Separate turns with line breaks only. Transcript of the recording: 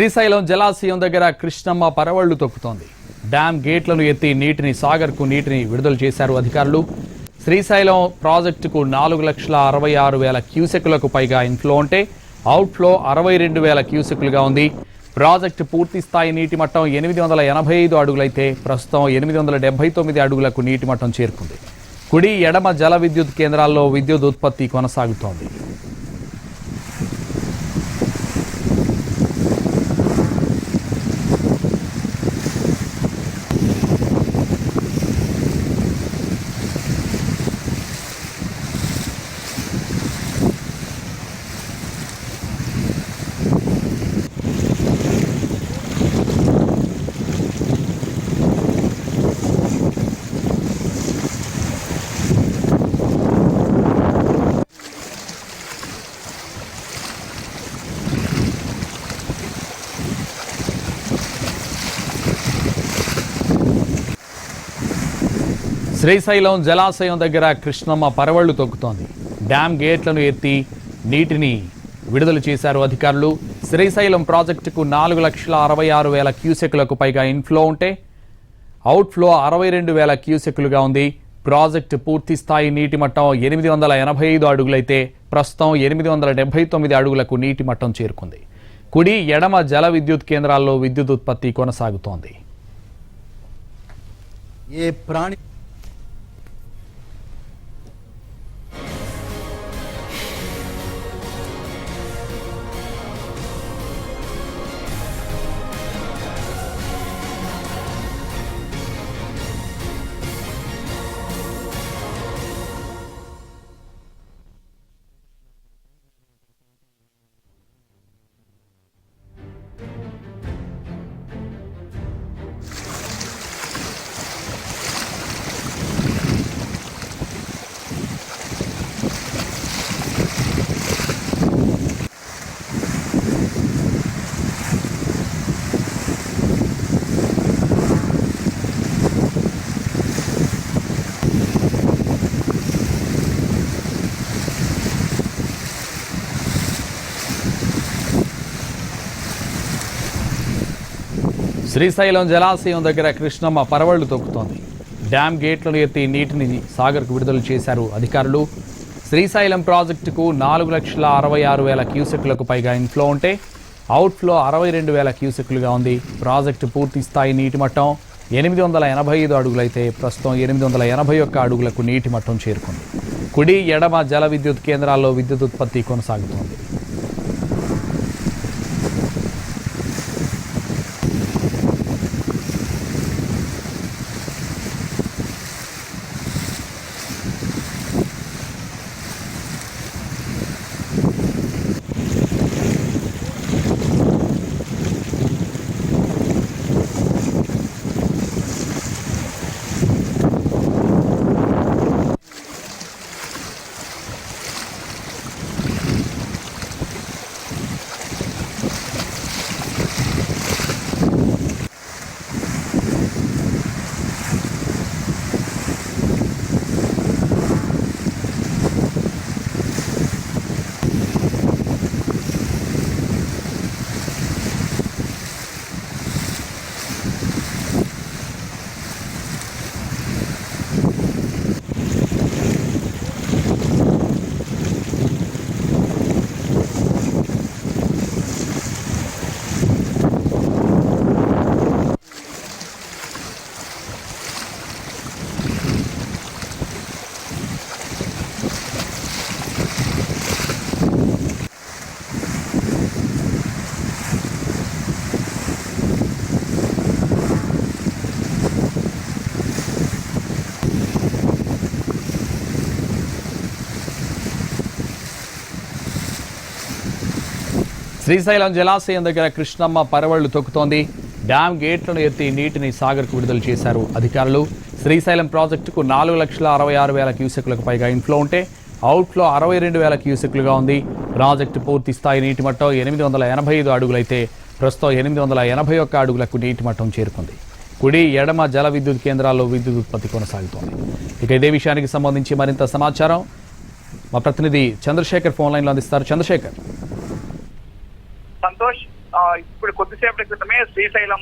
శ్రీశైలం జలాశయం దగ్గర కృష్ణమ్మ పరవళ్లు తొక్కుతోంది. డ్యామ్ గేట్లను ఎత్తి నీటిని విడుదల చేశారు అధికారులు. శ్రీశైలం ప్రాజెక్టుకు 4,66,000 క్యూసెక్కులకు పైగా ఇన్ఫ్లో ఉంటే అవుట్ఫ్లో 62,000 క్యూసెక్కులుగా ఉంది. ప్రాజెక్టు పూర్తి స్థాయి నీటి మట్టం 885 అడుగులైతే ప్రస్తుతం 879 అడుగులకు నీటి మట్టం చేరుకుంది. కుడి ఎడమ జల విద్యుత్ కేంద్రాల్లో విద్యుత్ ఉత్పత్తి కొనసాగుతోంది. శ్రీశైలం జలాశయం దగ్గర కృష్ణమ్మ పరవళ్లు తొక్కుతోంది. డ్యామ్ గేట్లను ఎత్తి నీటిని విడుదల చేశారు అధికారులు. శ్రీశైలం ప్రాజెక్టుకు 4,66,000 క్యూసెక్కులకు పైగా ఇన్ఫ్లో ఉంటే అవుట్ఫ్లో 62,000 క్యూసెక్కులుగా ఉంది. ప్రాజెక్టు పూర్తి స్థాయి నీటి మట్టం 885 అడుగులైతే ప్రస్తుతం 879 అడుగులకు నీటి మట్టం చేరుకుంది. కుడి ఎడమ జల విద్యుత్ కేంద్రాల్లో విద్యుత్ ఉత్పత్తి కొనసాగుతోంది. శ్రీశైలం జలాశయం దగ్గర కృష్ణమ్మ పరవళ్లు తొక్కుతోంది. డ్యామ్ గేట్లను ఎత్తి నీటిని సాగర్కు విడుదల చేశారు అధికారులు. శ్రీశైలం ప్రాజెక్టుకు 4,66,000 క్యూసెక్కులకు పైగా ఇన్ఫ్లో ఉంటే అవుట్ఫ్లో 62,000 క్యూసెక్కులుగా ఉంది. ప్రాజెక్టు పూర్తి స్థాయి నీటి మట్టం 885 అడుగులైతే ప్రస్తుతం 881 అడుగులకు నీటి మట్టం చేరుకుంది. కుడి ఎడమ జల విద్యుత్ కేంద్రాల్లో విద్యుత్ ఉత్పత్తి కొనసాగుతోంది. శ్రీశైలం జలాశయం దగ్గర కృష్ణమ్మ పరవళ్లు తొక్కుతోంది. డ్యామ్ గేట్లను ఎత్తి నీటిని సాగర్కు విడుదల చేశారు అధికారులు. శ్రీశైలం ప్రాజెక్టుకు 4,66,000 క్యూసెక్కులకు పైగా ఇన్ఫ్లో ఉంటే అవుట్ఫ్లో 62,000 క్యూసెక్కులుగా ఉంది. ప్రాజెక్టు పూర్తి స్థాయి నీటి మట్టం 885 అడుగులైతే ప్రస్తుతం 881 అడుగులకు నీటి మట్టం చేరుకుంది. కుడి ఎడమ జల విద్యుత్ కేంద్రాల్లో విద్యుత్ ఉత్పత్తి కొనసాగుతోంది. ఇక ఇదే విషయానికి సంబంధించి మరింత సమాచారం మా ప్రతినిధి చంద్రశేఖర్ ఫోన్ లైన్లో అందిస్తారు. చంద్రశేఖర్.
సంతోష్, ఇప్పుడు కొద్దిసేపటి క్రితమే శ్రీశైలం